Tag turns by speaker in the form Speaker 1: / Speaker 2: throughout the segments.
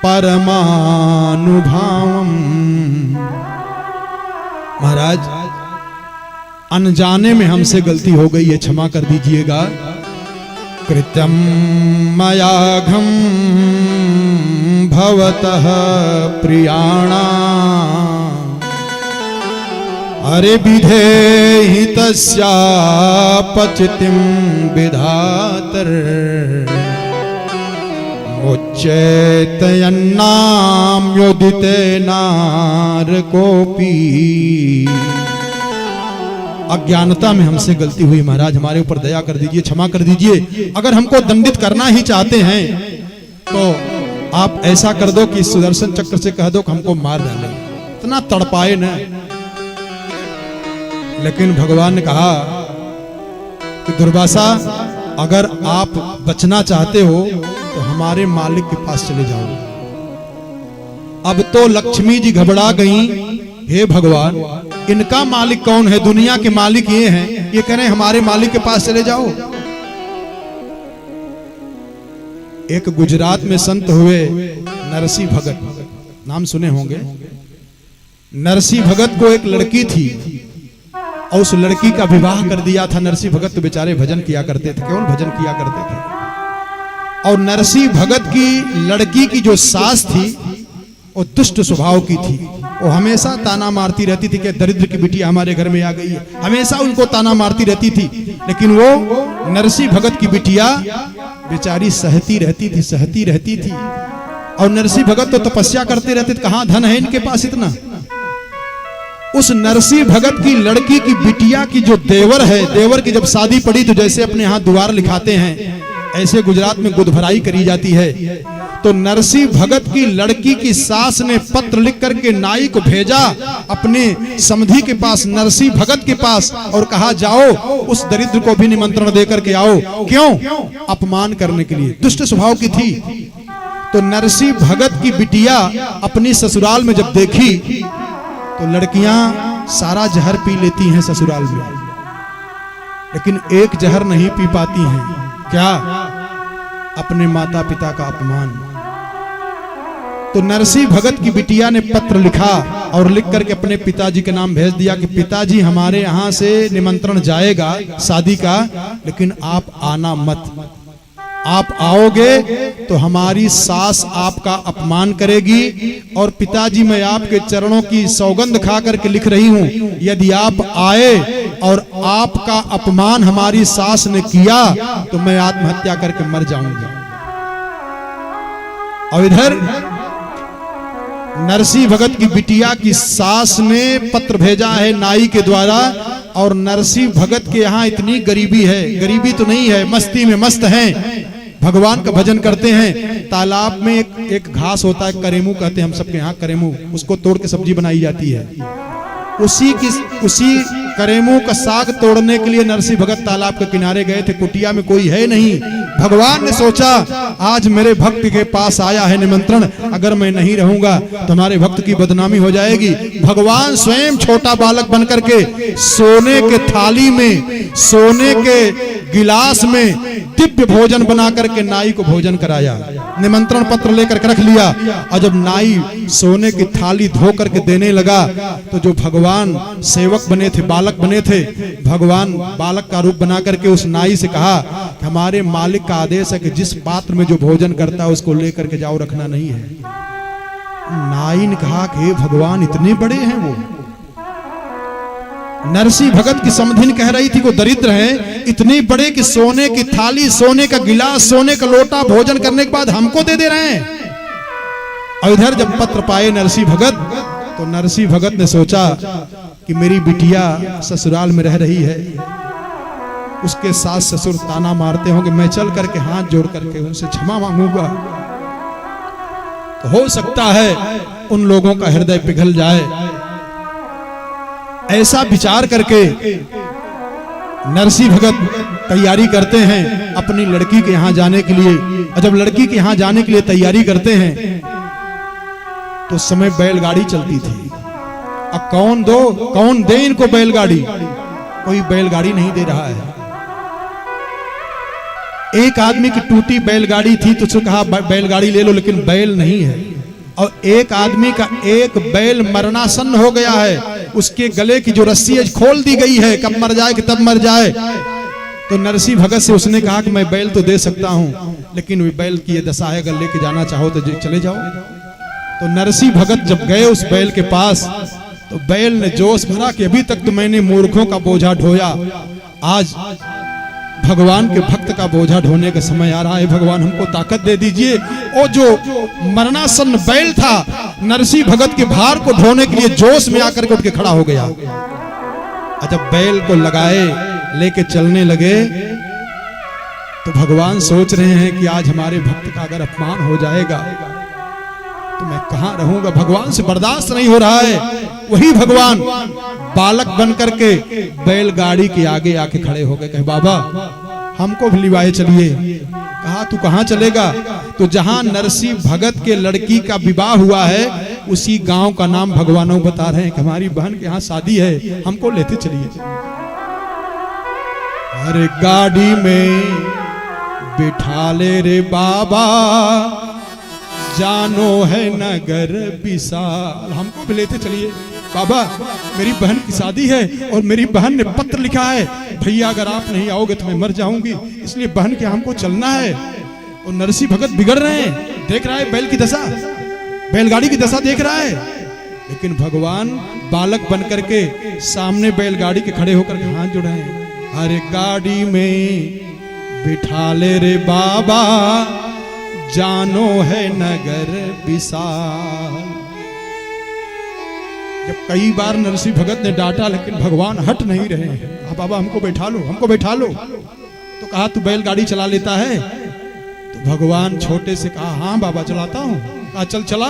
Speaker 1: परमानुभावम। महाराज, अनजाने में हमसे गलती हो गई है, क्षमा कर दीजिएगा। कृत्यम मयाघम भवतः प्रियाणा, अरे विधेहि तस्यापचितिं विधातर, मुच्चेतयन्नाम्योदितेनारकोऽपि। अज्ञानता में हमसे गलती हुई महाराज, हमारे ऊपर दया कर दीजिए, क्षमा कर दीजिए। अगर हमको दंडित करना ही चाहते हैं तो आप ऐसा कर दो कि सुदर्शन चक्र से कह दो कि हमको मार डाले, इतना तड़पाए न। लेकिन भगवान ने कहा कि दुर्वासा, अगर आप बचना चाहते हो तो हमारे मालिक के पास चले जाओ। अब तो लक्ष्मी जी घबरा गईं, हे भगवान, इनका मालिक कौन है? दुनिया के मालिक ये हैं, ये कह रहे हैं हमारे मालिक के पास चले जाओ। एक गुजरात में संत हुए नरसी भगत, नाम सुने होंगे। नरसी भगत को एक लड़की थी और उस लड़की का विवाह कर दिया था। नरसी भगत तो बेचारे भजन किया करते थे, केवल भजन किया करते थे। और नरसी भगत की लड़की की जो सास थी वो दुष्ट स्वभाव की थी। वो हमेशा ताना मारती रहती थी कि दरिद्र की बिटिया हमारे घर में आ गई है, हमेशा उनको ताना मारती रहती थी। लेकिन वो नरसी भगत की बिटिया बेचारी सहती रहती थी। और नरसी भगत तो तपस्या करते रहते थे, कहां धन है इनके पास इतना। उस नरसी भगत की लड़की की बिटिया की जो देवर है, देवर की जब शादी पड़ी तो जैसे अपने यहाँ द्वार लिखाते हैं, ऐसे गुजरात में गुदभराई करी जाती है। तो नरसी भगत की लड़की की सास ने पत्र लिख करके नाई को भेजा अपने समधी के पास, नरसी भगत के पास, और कहा जाओ उस दरिद्र को भी निमंत्रण दे करके आओ। क्यों? अपमान करने के लिए, दुष्ट स्वभाव की थी। तो नरसी भगत की बिटिया अपनी ससुराल में जब देखी तो लड़कियां सारा जहर पी लेती हैं ससुराल में, लेकिन एक जहर नहीं पी पाती हैं। क्या? अपने माता पिता का अपमान। तो नरसी भगत की बिटिया ने पत्र लिखा और लिख करके अपने पिताजी के नाम भेज दिया कि पिताजी, हमारे यहां से निमंत्रण जाएगा शादी का, लेकिन आप आना मत। आप आओगे तो हमारी सास आपका अपमान करेगी। और पिताजी, मैं आपके चरणों की सौगंध खा करके लिख रही हूं, यदि आप आए और आपका अपमान हमारी सास ने किया तो मैं आत्महत्या करके मर जाऊंगा। और इधर नरसी भगत की बिटिया की सास ने पत्र भेजा है नाई के द्वारा। और नरसी भगत के यहाँ इतनी गरीबी है, गरीबी तो नहीं है, मस्ती में मस्त हैं, भगवान का भजन करते हैं। तालाब में एक घास होता है, करेमू कहते हैं हम सबके यहाँ, करेमू, उसको तोड़ के सब्जी बनाई जाती है। उसी करेमू का साग तोड़ने के लिए नरसी भगत तालाब के किनारे गए थे। कुटिया में कोई है नहीं। भगवान ने सोचा आज मेरे भक्त के पास आया है निमंत्रण, अगर मैं नहीं रहूंगा तो हमारे भक्त की बदनामी हो जाएगी। भगवान स्वयं छोटा बालक बनकर के सोने के थाली में, सोने के गिलास में दिव्य भोजन बना करके नाई को भोजन कराया, निमंत्रण पत्र लेकर रख लिया। और जब नाई सोने की थाली धो करके देने लगा तो जो भगवान सेवक बने थे, बालक बने थे, भगवान बालक का रूप बना करके उस नाई से कहा कि हमारे मालिक का आदेश है कि जिस पात्र में जो भोजन करता है उसको लेकर के जाओ, रखना नहीं है। नाई ने कहा कि हे भगवान, इतने बड़े हैं वो। नरसी भगत की समधिन कह रही थी वो दरिद्र हैं, इतने बड़े कि सोने की थाली, सोने का गिलास, सोने का लोटा भोजन करने के बाद हमको दे दे रहे हैं। और इधर जब पत्र पाए नरसी भगत तो नरसी भगत ने सोचा कि मेरी बिटिया ससुराल में रह रही है, उसके सास ससुर ताना मारते होंगे, मैं चल करके हाथ जोड़ करके उनसे क्षमा मांगूंगा तो हो सकता है उन लोगों का हृदय पिघल जाए। ऐसा विचार करके नरसी भगत तैयारी करते हैं अपनी लड़की के यहाँ जाने के लिए। और जब लड़की के यहाँ जाने के लिए तैयारी करते हैं तो समय बैलगाड़ी चलती थी। अब कौन दे इनको बैलगाड़ी? कोई बैलगाड़ी नहीं दे रहा है। एक आदमी की टूटी बैलगाड़ी थी तो उसने कहा बैलगाड़ी ले लो, लेकिन बैल नहीं है। और एक आदमी का एक बैल मरणासन्न हो गया है, उसके गले की जो रस्सी है खोल दी गई है, कब मर जाए कि तब मर जाए। तो नरसिंह भगत से उसने कहा कि मैं बैल तो दे सकता हूं, लेकिन वो बैल की ये दशा है, अगर लेके जाना चाहो तो चले जाओ। तो नरसिंह भगत जब गए उस बैल के पास, तो बैल ने जोश भरा कि अभी तक तो मैंने मूर्खों का बोझा ढोया, आज भगवान के भक्त का बोझा ढोने का समय आ रहा है, भगवान हमको ताकत दे दीजिए। और जो मरणासन्न बैल था, नरसिंह भगत के भार को ढोने के लिए जोश में आकर के उठ के खड़ा हो गया। जब बैल को लगाए लेके चलने लगे तो भगवान सोच रहे हैं कि आज हमारे भक्त का अगर अपमान हो जाएगा तो मैं कहां रहूंगा, भगवान से बर्दाश्त नहीं हो रहा है। वही भगवान बालक बन करके बैलगाड़ी के आगे आके खड़े हो गए, कहे बाबा हमको भी लिवाए चलिए। कहा तू कहां चलेगा? तो जहां नरसिंह भगत के लड़की का विवाह हुआ है उसी गांव का नाम भगवानों बता रहे हैं कि हमारी बहन के यहाँ शादी है, हमको लेते चलिए। अरे गाड़ी में बिठा ले रे बाबा, जानो है नगर विशाल, हमको भी लेते चलिए। बाबा मेरी बहन की शादी है और मेरी बहन ने पत्र लिखा है, भैया अगर आप नहीं आओगे तो मैं मर जाऊंगी, इसलिए बहन के हमको चलना है। और नरसिंह भगत बिगड़ रहे हैं, देख रहा है बैल की दशा, बैलगाड़ी की दशा देख रहा है, लेकिन भगवान बालक बन करके सामने बैलगाड़ी के खड़े होकर के हाथ जोड़े हैं। अरे गाड़ी में बिठा ले रे बाबा, जानो है नगर विशाल। जब कई बार नरसिंह भगत ने डांटा, लेकिन भगवान हट नहीं रहे हैं। बाबा हमको बैठा लो, हमको बैठा लो। तो कहा तू बैलगाड़ी चला लेता है? तो भगवान छोटे से कहा हाँ बाबा चलाता हूँ। कहा चल चला।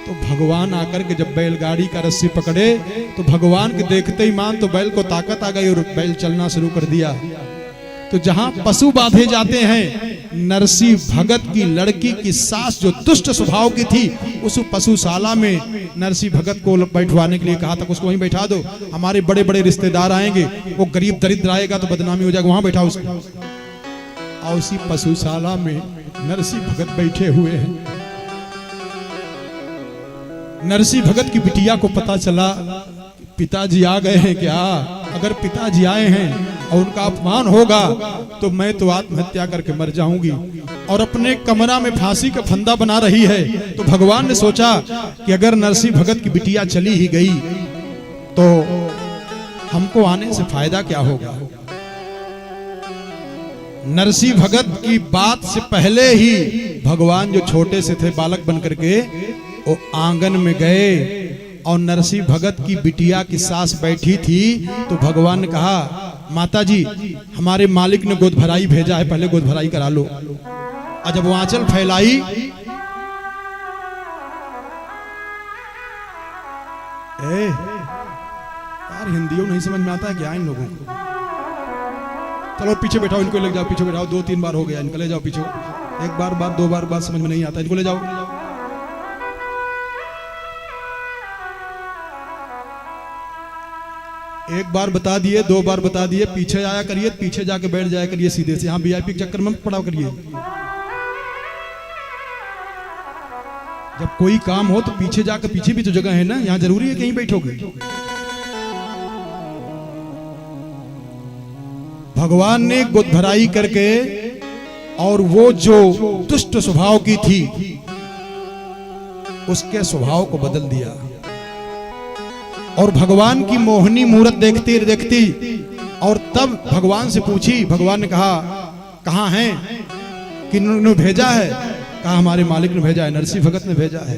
Speaker 1: तो भगवान आकर के जब बैलगाड़ी का रस्सी पकड़े तो भगवान के देखते ही मान तो बैल को ताकत आ गई और बैल चलना शुरू कर दिया। तो जहां पशु बांधे जाते हैं, नरसिंह भगत की लड़की की सास जो दुष्ट स्वभाव की थी, उस पशुशाला में नरसिंह भगत को बैठवाने के लिए कहा था, उसको वहीं बैठा दो, हमारे बड़े बड़े रिश्तेदार आएंगे, वो गरीब दरिद्र आएगा तो बदनामी हो जाएगा, वहां बैठा उसको। और उसी पशुशाला में नरसिंह भगत बैठे हुए हैं। नरसिंह भगत की बिटिया को पता चला पिताजी आ गए हैं क्या? अगर पिताजी आए हैं और उनका अपमान होगा तो मैं तो आत्महत्या करके मर जाऊंगी। और अपने कमरा में फांसी का फंदा बना रही है। तो भगवान ने सोचा कि अगर नरसिंह भगत की बिटिया चली ही गई तो हमको आने से फायदा क्या होगा। नरसिंह भगत की बात से पहले ही भगवान जो छोटे से थे बालक बन करके वो आंगन में गए और नरसिंह भगत की बिटिया की सास बैठी थी। तो भगवान ने कहा माताजी हमारे मालिक ने गोद भराई भेजा है, पहले गोद भराई करा लो। और जब वो आंचल फैलाई यार हिंदियों नहीं समझ में आता है क्या इन लोगों को। चलो पीछे बैठाओ, इनको ले जाओ, पीछे बैठाओ, 2-3 बार हो गया, इनको ले जाओ पीछे। एक बार बात 2 बार बात समझ में नहीं आता, इनको ले जाओ। एक बार बता दिए, 2 बार बता दिए, पीछे आया करिए, पीछे जाके बैठ जाया करिए सीधे से। यहाँ वीआईपी के चक्कर में पड़ा करिए। जब कोई काम हो तो पीछे जाकर, पीछे भी तो जगह है ना, यहाँ जरूरी है कहीं बैठोगे। भगवान ने गोद भराई करके और वो जो दुष्ट स्वभाव की थी उसके स्वभाव को बदल दिया। और भगवान की मोहनी मूरत देखती देखती और तब भगवान से पूछी। भगवान ने कहा कहाँ हैं, किन्होंने भेजा है? कहा हमारे मालिक ने भेजा है, नरसिंह भगत ने भेजा है।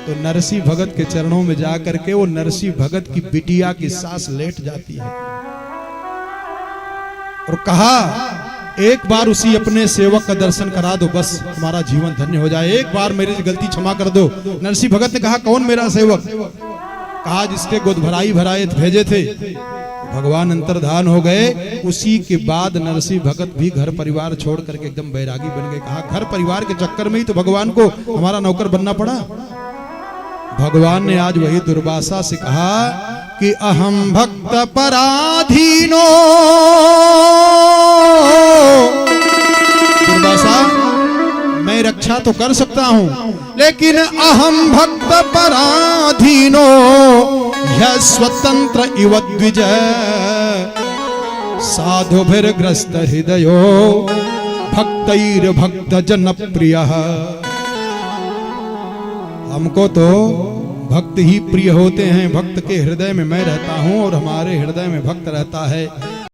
Speaker 1: तो नरसिंह भगत के चरणों में जाकर के वो नरसिंह भगत की बिटिया की सास लेट जाती है और कहा एक बार उसी अपने सेवक का दर्शन करा दो, बस हमारा जीवन धन्य हो जाए, एक बार मेरी गलती क्षमा कर दो। नरसिंह भगत ने कहा कौन मेरा सेवक? कहा जिसके गोद भराई भराए भेजे थे। भगवान अंतर्धान हो गए। उसी के बाद नरसिंह भगत भी घर परिवार छोड़ करके एकदम बैरागी बन गए। कहा घर परिवार के चक्कर में ही तो भगवान को हमारा नौकर बनना पड़ा। भगवान ने आज वही दुर्वासा से कहा कि अहम भक्त पराधीनो मैं रक्षा तो कर सकता हूं, लेकिन अहम भक्त पराधीनो यह स्वतंत्र इव द्विज साधुभिर्ग्रस्त हृदयो भक्तैर भक्त जन प्रिय। हमको तो भक्त ही प्रिय होते हैं, भक्त के हृदय में मैं रहता हूं और हमारे हृदय में भक्त रहता है।